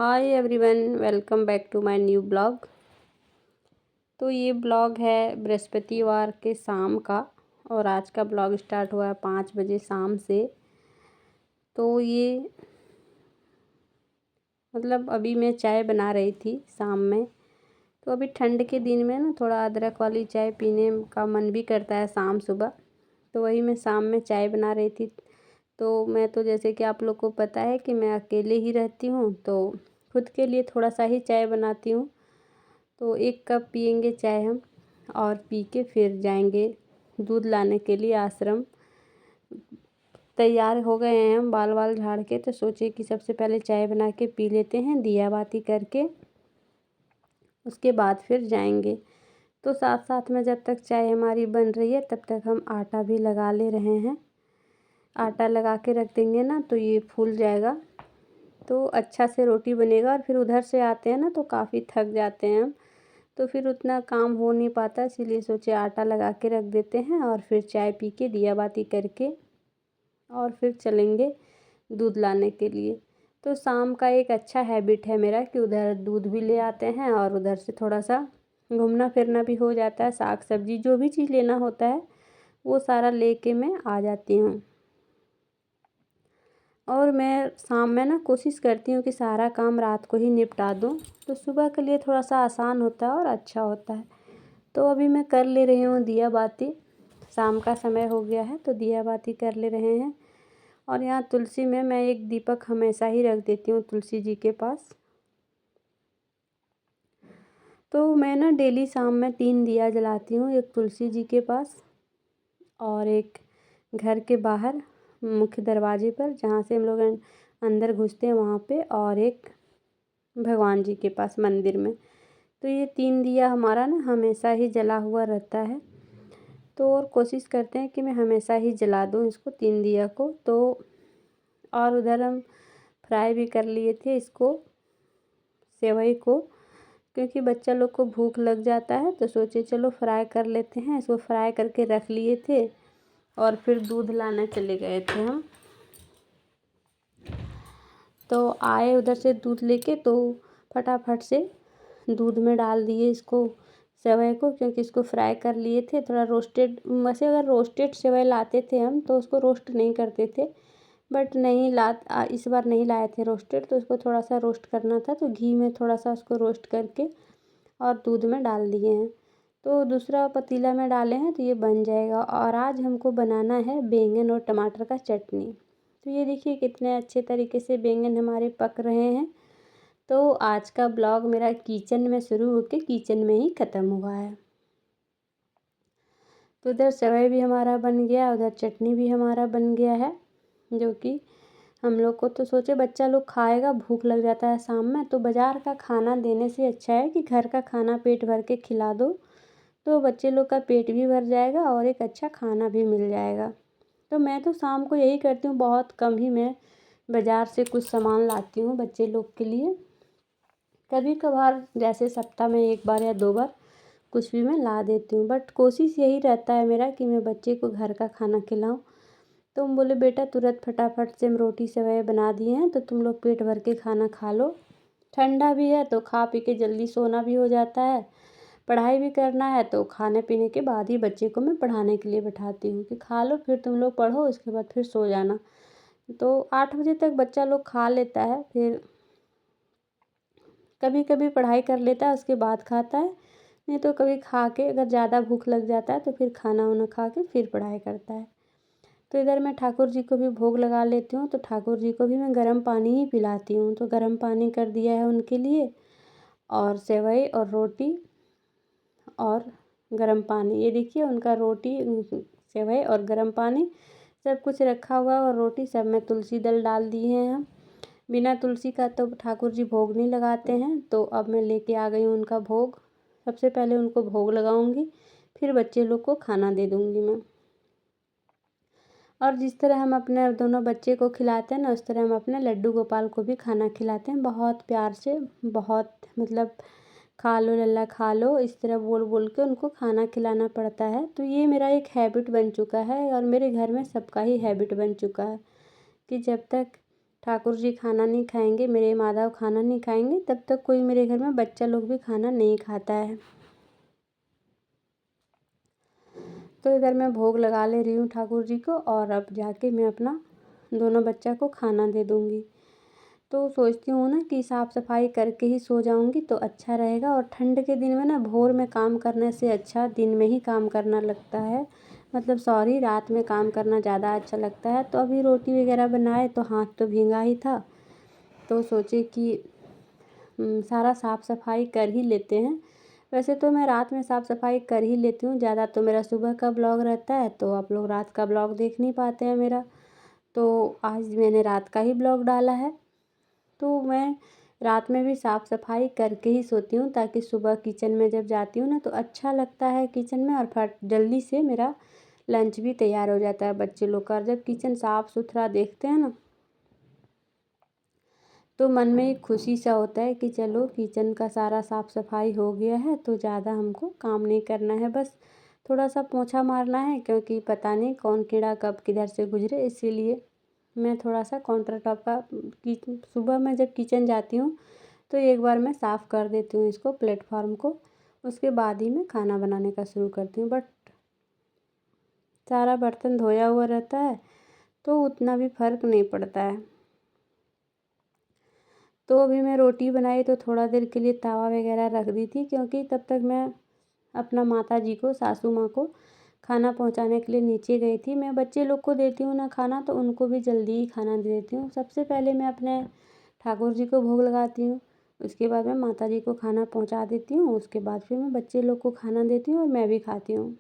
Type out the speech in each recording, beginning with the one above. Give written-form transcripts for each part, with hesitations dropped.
Hi everyone, welcome back to my new blog. तो ये blog है बृहस्पतिवार के शाम का और आज का ब्लॉग स्टार्ट हुआ है 5 बजे शाम से। तो ये अभी मैं चाय बना रही थी शाम में। तो अभी ठंड के दिन में ना थोड़ा अदरक वाली चाय पीने का मन भी करता है शाम सुबह। तो वही मैं शाम में चाय बना रही थी। तो मैं तो जैसे कि आप लोग को पता है कि मैं अकेले ही रहती हूँ, तो खुद के लिए थोड़ा सा ही चाय बनाती हूँ। तो 1 कप पियेंगे चाय हम और पी के फिर जाएंगे दूध लाने के लिए आश्रम। तैयार हो गए हैं हम बाल झाड़ के, तो सोचे कि सबसे पहले चाय बना के पी लेते हैं दिया बाती करके, उसके बाद फिर जाएंगे। तो साथ साथ में जब तक चाय हमारी बन रही है तब तक हम आटा भी लगा ले रहे हैं। आटा लगा के रख देंगे ना तो ये फूल जाएगा, तो अच्छा से रोटी बनेगा। और फिर उधर से आते हैं ना तो काफ़ी थक जाते हैं हम, तो फिर उतना काम हो नहीं पाता, इसीलिए सोचे आटा लगा के रख देते हैं और फिर चाय पी के दिया बाती करके और फिर चलेंगे दूध लाने के लिए। तो शाम का एक अच्छा हैबिट है मेरा कि उधर दूध भी ले आते हैं और उधर से थोड़ा सा घूमना फिरना भी हो जाता है। साग सब्जी जो भी चीज़ लेना होता है वो सारा लेके मैं आ जाती हूँ। और मैं शाम में ना कोशिश करती हूँ कि सारा काम रात को ही निपटा दूँ, तो सुबह के लिए थोड़ा सा आसान होता है और अच्छा होता है। तो अभी मैं कर ले रही हूँ दिया बाती। शाम का समय हो गया है तो दिया बाती कर ले रहे हैं। और यहाँ तुलसी में मैं एक दीपक हमेशा ही रख देती हूँ तुलसी जी के पास। तो मैं ना डेली शाम में 3 दिया जलाती हूँ, एक तुलसी जी के पास और एक घर के बाहर मुख्य दरवाजे पर जहाँ से हम लोग अंदर घुसते हैं वहाँ पे, और एक भगवान जी के पास मंदिर में। तो ये 3 दिया हमारा ना हमेशा ही जला हुआ रहता है। तो और कोशिश करते हैं कि मैं हमेशा ही जला दूँ इसको 3 दिया को। तो और उधर हम फ्राई भी कर लिए थे इसको, सेवई को, क्योंकि बच्चा लोग को भूख लग जाता है तो सोचे चलो फ्राई कर लेते हैं। इसको फ्राई करके रख लिए थे और फिर दूध लाने चले गए थे हम। तो आए उधर से दूध लेके तो फटाफट से दूध में डाल दिए इसको सेवई को, क्योंकि इसको फ्राई कर लिए थे थोड़ा रोस्टेड। वैसे अगर रोस्टेड सेवई लाते थे हम तो उसको रोस्ट नहीं करते थे, बट नहीं इस बार नहीं लाए थे रोस्टेड, तो उसको थोड़ा सा रोस्ट करना था तो घी में थोड़ा सा उसको रोस्ट करके और दूध में डाल दिए हैं। तो दूसरा पतीला में डाले हैं तो ये बन जाएगा। और आज हमको बनाना है बैंगन और टमाटर का चटनी। तो ये देखिए कितने अच्छे तरीके से बैंगन हमारे पक रहे हैं। तो आज का ब्लॉग मेरा किचन में शुरू होके किचन में ही ख़त्म हुआ है। तो इधर सेवई भी हमारा बन गया, उधर चटनी भी हमारा बन गया है, जो कि हम लोग को तो सोचे बच्चा लोग खाएगा, भूख लग जाता है शाम में, तो बाज़ार का खाना देने से अच्छा है कि घर का खाना पेट भर के खिला दो, तो बच्चे लोग का पेट भी भर जाएगा और एक अच्छा खाना भी मिल जाएगा। तो मैं तो शाम को यही करती हूँ, बहुत कम ही मैं बाज़ार से कुछ सामान लाती हूँ बच्चे लोग के लिए। कभी कभार जैसे सप्ताह में 1 बार या 2 बार कुछ भी मैं ला देती हूँ, बट कोशिश यही रहता है मेरा कि मैं बच्चे को घर का खाना खिलाऊँ। तो हम बोले बेटा तुरंत फटाफट से हम रोटी सेवई बना दिए हैं तो तुम लोग पेट भर के खाना खा लो, ठंडा भी है तो खा पी के जल्दी सोना भी हो जाता है। पढ़ाई भी करना है तो खाने पीने के बाद ही बच्चे को मैं पढ़ाने के लिए बैठाती हूँ कि खा लो फिर तुम लोग पढ़ो, उसके बाद फिर सो जाना। तो 8 बजे तक बच्चा लोग खा लेता है, फिर कभी कभी पढ़ाई कर लेता है उसके बाद खाता है, नहीं तो कभी खा के अगर ज़्यादा भूख लग जाता है तो फिर खाना वाना खा के फिर पढ़ाई करता है। तो इधर मैं ठाकुर जी को भी भोग लगा लेती हूँ, तो ठाकुर जी को भी मैं गर्म पानी ही पिलाती हूँ। तो गर्म पानी कर दिया है उनके लिए, और सेवई और रोटी और गर्म पानी, ये देखिए उनका रोटी सेवई और गर्म पानी सब कुछ रखा हुआ है। और रोटी सब में तुलसी दल डाल दिए हैं हम। बिना तुलसी का तो ठाकुर जी भोग नहीं लगाते हैं। तो अब मैं लेके आ गई हूँ उनका भोग। सबसे पहले उनको भोग लगाऊंगी, फिर बच्चे लोग को खाना दे दूँगी मैं। और जिस तरह हम अपने दोनों बच्चे को खिलाते हैं ना, उस तरह हम अपने लड्डू गोपाल को भी खाना खिलाते हैं, बहुत प्यार से, बहुत खा लो लल्ला खा लो, इस तरह बोल बोल के उनको खाना खिलाना पड़ता है। तो ये मेरा एक हैबिट बन चुका है और मेरे घर में सबका ही हैबिट बन चुका है कि जब तक ठाकुर जी खाना नहीं खाएंगे, मेरे माधव खाना नहीं खाएंगे, तब तक कोई मेरे घर में बच्चा लोग भी खाना नहीं खाता है। तो इधर मैं भोग लगा ले रही हूँ ठाकुर जी को, और अब जाके मैं अपना दोनों बच्चा को खाना दे दूँगी। तो सोचती हूँ ना कि साफ़ सफाई करके ही सो जाऊँगी तो अच्छा रहेगा। और ठंड के दिन में ना भोर में काम करने से अच्छा दिन में ही काम करना लगता है, मतलब सॉरी, रात में काम करना ज़्यादा अच्छा लगता है। तो अभी रोटी वगैरह बनाए तो हाथ तो भींगा ही था, तो सोचे कि सारा साफ़ सफाई कर ही लेते हैं। वैसे तो मैं रात में साफ़ सफाई कर ही लेती हूँ, ज़्यादा तो मेरा सुबह का ब्लॉग रहता है, तो आप लोग रात का ब्लॉग देख नहीं पाते हैं मेरा। तो आज मैंने रात का ही ब्लॉग डाला है। तो मैं रात में भी साफ़ सफाई करके ही सोती हूँ, ताकि सुबह किचन में जब जाती हूँ ना तो अच्छा लगता है किचन में, और फट जल्दी से मेरा लंच भी तैयार हो जाता है बच्चे लोग का। जब किचन साफ़ सुथरा देखते हैं ना तो मन में एक खुशी सा होता है कि चलो किचन का सारा साफ़ सफाई हो गया है, तो ज़्यादा हमको काम नहीं करना है, बस थोड़ा सा पोंछा मारना है, क्योंकि पता नहीं कौन कीड़ा कब किधर से गुजरे। इसीलिए मैं थोड़ा सा काउंटर टॉप का सुबह में जब किचन जाती हूँ तो एक बार मैं साफ़ कर देती हूँ इसको, प्लेटफॉर्म को। उसके बाद ही मैं खाना बनाने का शुरू करती हूँ। बट सारा बर्तन धोया हुआ रहता है तो उतना भी फ़र्क नहीं पड़ता है। तो अभी मैं रोटी बनाई तो थोड़ा देर के लिए तवा वगैरह रख दी थी, क्योंकि तब तक मैं अपना माता जी को, सासू माँ को खाना पहुँचाने के लिए नीचे गई थी। मैं बच्चे लोग को देती हूँ ना खाना, तो उनको भी जल्दी ही खाना दे देती हूँ। सबसे पहले मैं अपने ठाकुर जी को भोग लगाती हूँ, उसके बाद मैं माता जी को खाना पहुँचा देती हूँ, उसके बाद फिर मैं बच्चे लोग को खाना देती हूँ और मैं भी खाती हूँ।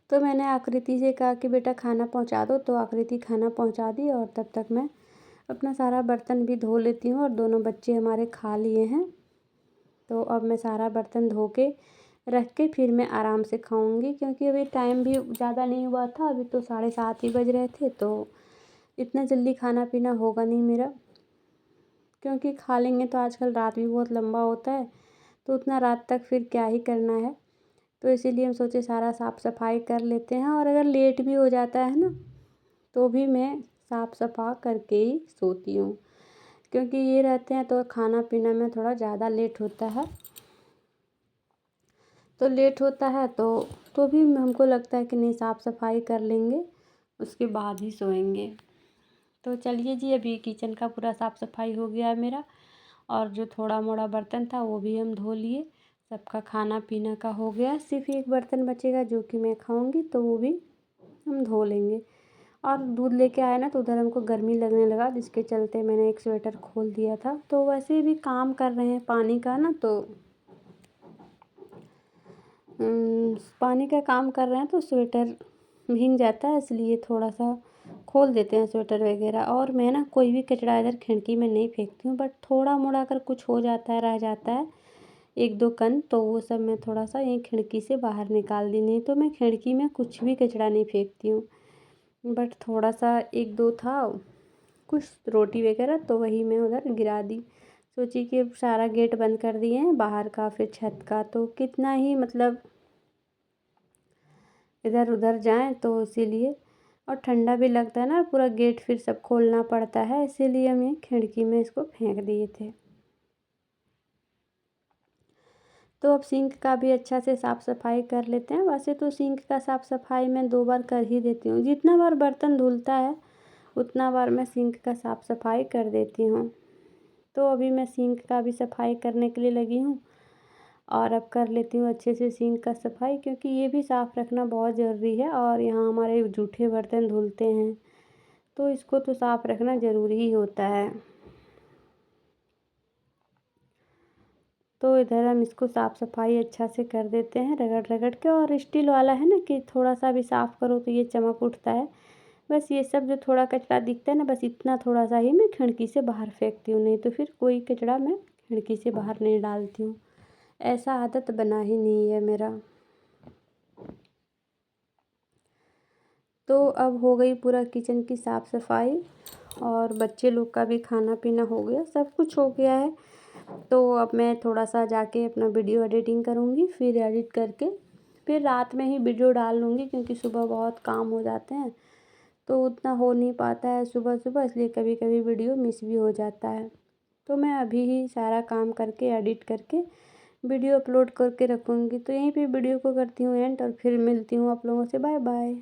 तो मैंने आकृति से कहा कि बेटा खाना पहुँचा दो, तो आकृति खाना पहुँचा दी, और तब तक मैं अपना सारा बर्तन भी धो लेती हूँ। और दोनों बच्चे हमारे खा लिए हैं, तो अब मैं सारा बर्तन धो के रख के फिर मैं आराम से खाऊंगी, क्योंकि अभी टाइम भी ज़्यादा नहीं हुआ था, अभी तो 7:30 ही बज रहे थे। तो इतना जल्दी खाना पीना होगा नहीं मेरा, क्योंकि खा लेंगे तो आजकल रात भी बहुत लंबा होता है, तो उतना रात तक फिर क्या ही करना है। तो इसीलिए हम सोचे सारा साफ़ सफाई कर लेते हैं, और अगर लेट भी हो जाता है ना तो भी मैं साफ़ सफा करके ही सोती हूँ, क्योंकि ये रहते हैं तो खाना पीना में थोड़ा ज़्यादा लेट होता है। तो लेट होता है तो भी हमको लगता है कि नहीं, साफ़ सफाई कर लेंगे उसके बाद ही सोएंगे। तो चलिए जी, अभी किचन का पूरा साफ़ सफाई हो गया है मेरा, और जो थोड़ा मोड़ा बर्तन था वो भी हम धो लिए। सबका खाना पीना का हो गया, सिर्फ एक बर्तन बचेगा जो कि मैं खाऊंगी, तो वो भी हम धो लेंगे। और दूध लेके आए ना तो उधर हमको गर्मी लगने लगा, जिसके चलते मैंने एक स्वेटर खोल दिया था। तो वैसे भी काम कर रहे हैं पानी का ना, तो पानी का काम कर रहे हैं तो स्वेटर भीग जाता है, इसलिए थोड़ा सा खोल देते हैं स्वेटर वगैरह। और मैं ना कोई भी कचरा इधर खिड़की में नहीं फेंकती हूँ, बट थोड़ा मोड़ा अगर कुछ हो जाता है, रह जाता है एक दो कण, तो वो सब मैं थोड़ा सा यहीं खिड़की से बाहर निकाल दी। नहीं तो मैं खिड़की में कुछ भी कचरा नहीं फेंकती हूँ। बट थोड़ा सा एक दो था कुछ रोटी वगैरह, तो वही मैं उधर गिरा दी। सोची कि अब सारा गेट बंद कर दिए हैं बाहर का फिर छत का, तो कितना ही मतलब इधर उधर जाएं, तो इसीलिए। और ठंडा भी लगता है ना, पूरा गेट फिर सब खोलना पड़ता है, इसीलिए हम ये खिड़की में इसको फेंक दिए थे। तो अब सिंक का भी अच्छा से साफ़ सफाई कर लेते हैं। वैसे तो सिंक का साफ़ सफाई मैं 2 बार कर ही देती हूँ, जितना बार बर्तन धुलता है उतना बार मैं सिंक का साफ़ सफाई कर देती हूँ। तो अभी मैं सिंक का भी सफाई करने के लिए लगी हूँ, और अब कर लेती हूँ अच्छे से सिंक का सफाई, क्योंकि ये भी साफ़ रखना बहुत ज़रूरी है। और यहाँ हमारे जूठे बर्तन धुलते हैं, तो इसको तो साफ़ रखना ज़रूरी ही होता है। तो इधर हम इसको साफ़ सफाई अच्छा से कर देते हैं रगड़ रगड़ के। और स्टील वाला है ना कि थोड़ा सा भी साफ़ करो तो ये चमक उठता है। बस ये सब जो थोड़ा कचरा दिखता है ना, बस इतना थोड़ा सा ही मैं खिड़की से बाहर फेंकती हूँ, नहीं तो फिर कोई कचरा मैं खिड़की से बाहर नहीं डालती हूँ। ऐसा आदत बना ही नहीं है मेरा। तो अब हो गई पूरा किचन की साफ़ सफाई, और बच्चे लोग का भी खाना पीना हो गया, सब कुछ हो गया है। तो अब मैं थोड़ा सा जाके अपना वीडियो एडिटिंग करूँगी, फिर एडिट करके फिर रात में ही वीडियो डाल लूँगी, क्योंकि सुबह बहुत काम हो जाते हैं। तो उतना हो नहीं पाता है सुबह सुबह, इसलिए कभी कभी वीडियो मिस भी हो जाता है। तो मैं अभी ही सारा काम करके एडिट करके वीडियो अपलोड करके रखूँगी। तो यहीं पे वीडियो को करती हूँ एंड और फिर मिलती हूँ आप लोगों से। Bye bye.